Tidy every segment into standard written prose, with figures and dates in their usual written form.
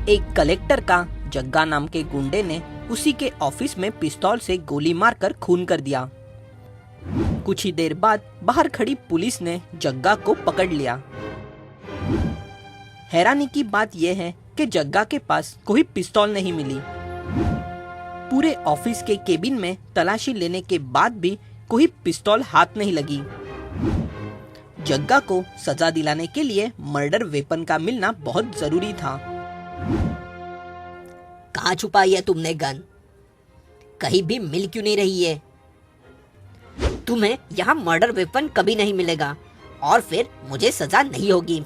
एक कलेक्टर का जग्गा नाम के गुंडे ने उसी के ऑफिस में पिस्तौल से गोली मारकर खून कर दिया। कुछ ही देर बाद बाहर खड़ी पुलिस ने जग्गा को पकड़ लिया। हैरानी की बात यह है कि जग्गा के पास कोई पिस्तौल नहीं मिली। पूरे ऑफिस के केबिन में तलाशी लेने के बाद भी कोई पिस्तौल हाथ नहीं लगी। जग्गा को सजा दिलाने के लिए मर्डर वेपन का मिलना बहुत जरूरी था। कहाँ छुपाई है तुमने गन? कहीं भी मिल क्यों नहीं रही है? तुम्हें यहाँ मर्डर वेपन कभी नहीं मिलेगा और फिर मुझे सजा नहीं होगी।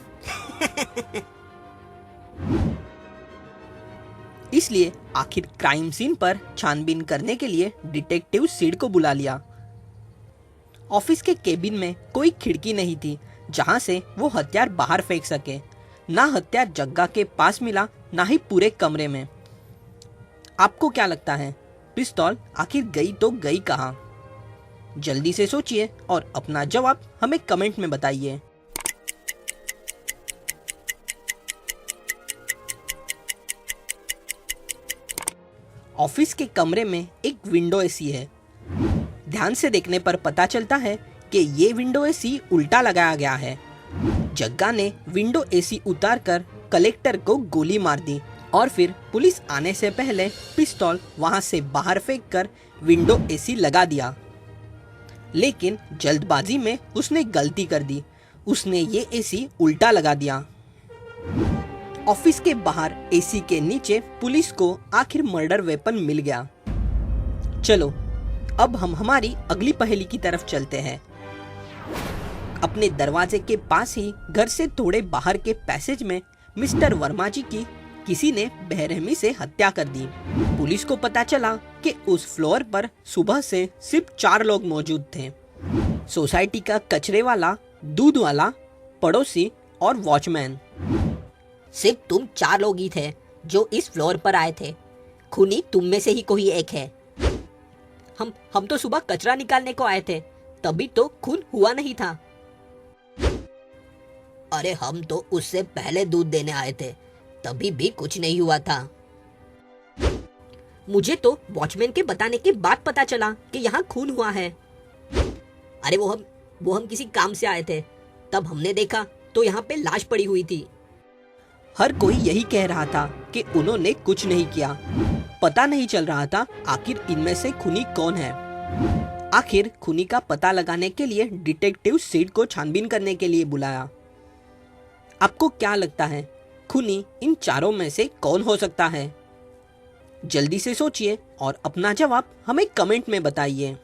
इसलिए आखिर क्राइम सीन पर छानबीन करने के लिए डिटेक्टिव सीड को बुला लिया। ऑफिस के केबिन में कोई खिड़की नहीं थी जहां से वो हथियार बाहर फेंक सके। ना हथियार जग्गा के पास मिला, ना ही पूरे कमरे में। आपको क्या लगता है, पिस्तौल आखिर गई तो गई कहां? जल्दी से सोचिए और अपना जवाब हमें कमेंट में बताइए। ऑफिस के कमरे में एक विंडो एसी है। ध्यान से देखने पर पता चलता है कि ये विंडो एसी उल्टा लगाया गया है। जग्गा ने विंडो एसी उतारकर कलेक्टर को गोली मार दी और फिर पुलिस आने से पहले पिस्तौल वहां से बाहर फेंककर विंडो एसी लगा दिया। लेकिन जल्दबाजी में उसने गलती कर दी। उसने ये एसी उल्टा लगा दिया। ऑफिस के बाहर एसी के नीचे पुलिस को आखिर मर्डर वेपन मिल गया। चलो अब हम हमारी अगली पहेली की तरफ चलते हैं। अपने दरवाजे के पास ही घर से थोड़े बाहर के पैसेज में मिस्टर वर्मा जी की किसी ने बेरहमी से हत्या कर दी। पुलिस को पता चला कि उस फ्लोर पर सुबह से सिर्फ 4 लोग मौजूद थे। सोसाइटी का कचरे वाला, दूध वाला, पड़ोसी और वॉचमैन। सिर्फ तुम 4 लोग ही थे जो इस फ्लोर पर आए थे। खूनी तुम में से ही कोई एक है। हम तो सुबह कचरा निकालने को आए थे, तभी तो खून हुआ नहीं था। अरे हम तो उससे पहले दूध देने आए थे, तभी भी कुछ नहीं हुआ था। मुझे तो वॉचमैन के बताने के बाद पता चला कि यहाँ खून हुआ है। अरे वो हम किसी काम से आए थे, तब हमने देखा तो यहाँ पे लाश पड़ी हुई थी। हर कोई यही कह रहा था कि उन्होंने कुछ नहीं किया। पता नहीं चल रहा था आखिर इनमें से खूनी कौन है। आखिर खूनी का पता लगाने के लिए डिटेक्टिव सीड को छानबीन करने के लिए बुलाया। आपको क्या लगता है, खूनी इन 4 में से कौन हो सकता है? जल्दी से सोचिए और अपना जवाब हमें कमेंट में बताइए।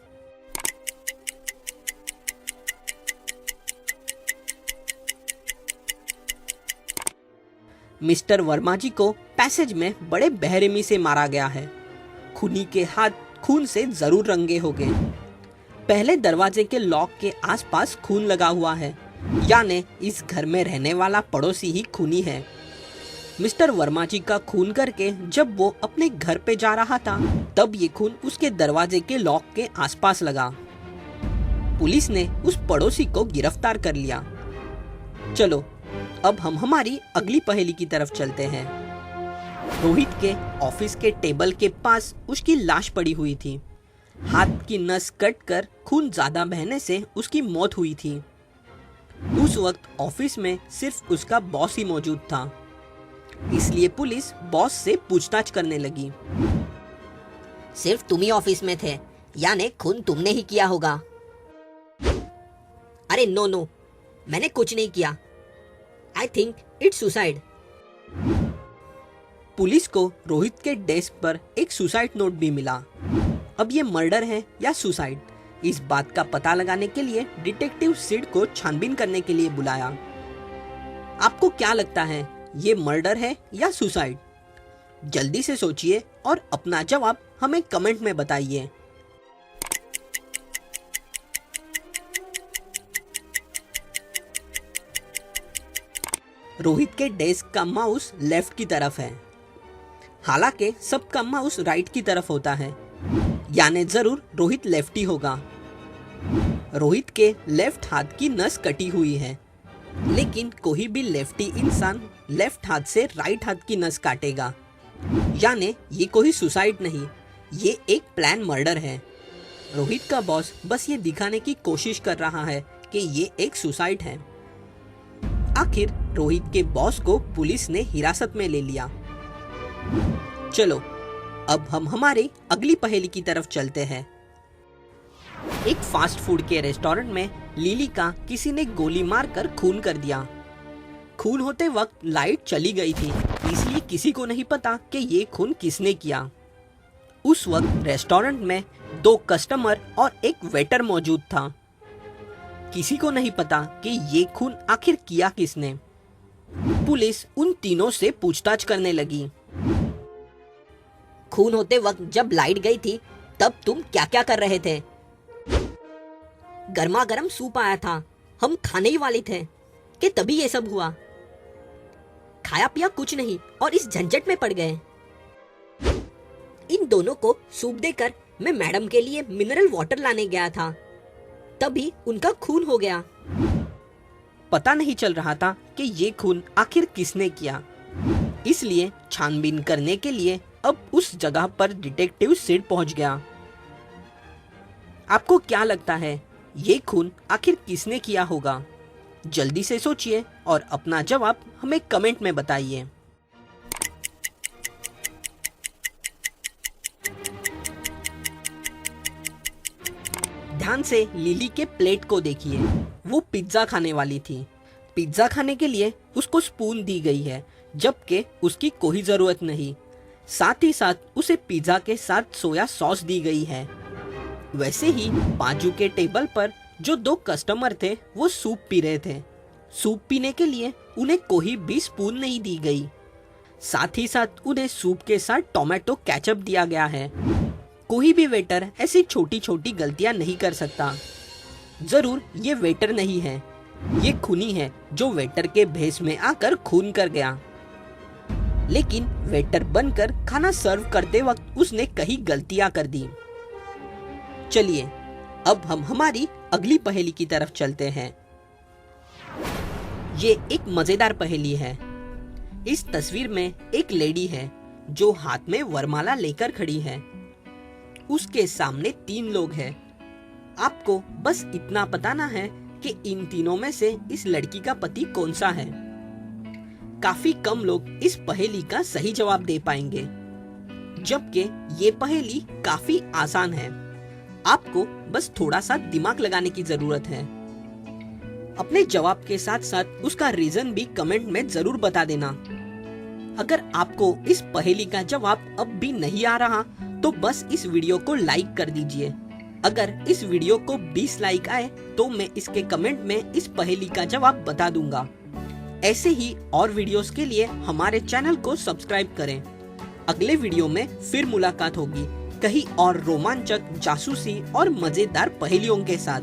मिस्टर वर्मा जी को पैसेज में बड़े बेरहमी से मारा गया है। खूनी के हाथ खून से जरूर रंगे हो गए। पहले दरवाजे के लॉक के आसपास खून लगा हुआ है, यानी इस घर में रहने वाला पड़ोसी ही खूनी है। मिस्टर वर्मा जी का खून करके जब वो अपने घर पे जा रहा था, तब ये खून उसके दरवाजे के लॉक के आसपास लगा। पुलिस ने उस पड़ोसी को गिरफ्तार कर लिया। चलो अब हम हमारी अगली पहेली की तरफ चलते हैं। रोहित के ऑफिस के टेबल के पास उसकी लाश पड़ी हुई थी। हाथ की नस कटकर खून ज्यादा बहने से उसकी मौत हुई थी। उस वक्त ऑफिस में सिर्फ उसका बॉस ही मौजूद था, इसलिए पुलिस बॉस से पूछताछ करने लगी। सिर्फ तुम ही ऑफिस में थे, यानी खून तुमने ही किया होगा। अरे नो, मैंने कुछ नहीं किया। I think it's suicide. Police को रोहित के डेस्क पर एक सुसाइड नोट भी मिला। अब ये मर्डर है या सुसाइड, इस बात का पता लगाने के लिए डिटेक्टिव सीड को छानबीन करने के लिए बुलाया। आपको क्या लगता है, ये मर्डर है या सुसाइड? जल्दी से सोचिए और अपना जवाब हमें कमेंट में बताइए। रोहित के डेस्क का माउस लेफ्ट की तरफ है, हालांकि सबका माउस राइट की तरफ होता है, यानी जरूर रोहित लेफ्टी होगा। रोहित के लेफ्ट हाथ की नस कटी हुई है, लेकिन कोई भी लेफ्टी इंसान लेफ्ट हाथ से राइट हाथ की नस काटेगा। यानी ये कोई सुसाइड नहीं, ये एक प्लान मर्डर है। रोहित का बॉस बस ये दिखाने की कोशिश कर रहा है कि ये एक सुसाइड है। आखिर रोहित के बॉस को पुलिस ने हिरासत में ले लिया। चलो अब हम हमारी अगली पहेली की तरफ चलते हैं। एक फास्ट फूड के रेस्टोरेंट में लिली का किसी ने गोली मारकर खून कर दिया। खून होते वक्त लाइट चली गई थी, इसलिए किसी को नहीं पता कि ये खून किसने किया। उस वक्त रेस्टोरेंट में 2 कस्टमर और एक वेटर मौजूद था। किसी को नहीं पता कि ये खून आखिर किया किसने। पुलिस उन तीनों से पूछताछ करने लगी। खून होते वक्त जब लाइट गई थी तब तुम क्या क्या कर रहे थे? गर्मा गर्म सूप आया था, हम खाने ही वाले थे कि तभी ये सब हुआ। खाया पिया कुछ नहीं और इस झंझट में पड़ गए। इन दोनों को सूप देकर मैं मैडम के लिए मिनरल वाटर लाने गया था, तभी उनका खून हो गया। पता नहीं चल रहा था कि ये खून आखिर किसने किया, इसलिए छानबीन करने के लिए अब उस जगह पर डिटेक्टिव सिड पहुंच गया। आपको क्या लगता है ये खून आखिर किसने किया होगा? जल्दी से सोचिए और अपना जवाब हमें कमेंट में बताइए। ध्यान से लिली के प्लेट को देखिए, वो पिज्जा खाने वाली थी। पिज्जा खाने के लिए उसको स्पून दी गई है, जबकि उसकी कोई जरूरत नहीं। साथ ही साथ उसे पिज्जा के साथ सोया सॉस दी गई है। वैसे ही बाजू के टेबल पर जो 2 कस्टमर थे वो सूप पी रहे थे। सूप पीने के लिए उन्हें कोई भी स्पून नहीं दी गई। साथ ही साथ उन्हें सूप के साथ टोमेटो केचप दिया गया है। कोई भी वेटर ऐसी छोटी छोटी गलतियां नहीं कर सकता। जरूर ये वेटर नहीं है, ये खूनी है जो वेटर के भेष में आकर खून कर गया। लेकिन वेटर बनकर खाना सर्व करते वक्त उसने कई गलतियां कर दी। चलिए अब हम हमारी अगली पहेली की तरफ चलते हैं। ये एक मजेदार पहेली है। इस तस्वीर में एक लेडी है जो हाथ में वरमाला लेकर खड़ी है। उसके सामने 3 लोग हैं। आपको बस इतना बताना है कि इन तीनों में से इस लड़की का पति कौन सा है। काफी कम लोग इस पहेली का सही जवाब दे पाएंगे, जबकि ये पहेली काफी आसान है। आपको बस थोड़ा सा दिमाग लगाने की जरूरत है। अपने जवाब के साथ साथ उसका रीजन भी कमेंट में जरूर बता देना। अगर आपको इस पहेली का जवाब अब भी नहीं आ रहा तो बस इस वीडियो को लाइक कर दीजिए। अगर इस वीडियो को 20 लाइक आए तो मैं इसके कमेंट में इस पहेली का जवाब बता दूंगा। ऐसे ही और वीडियोस के लिए हमारे चैनल को सब्सक्राइब करें। अगले वीडियो में फिर मुलाकात होगी कहीं और रोमांचक, जासूसी और मजेदार पहेलियों के साथ।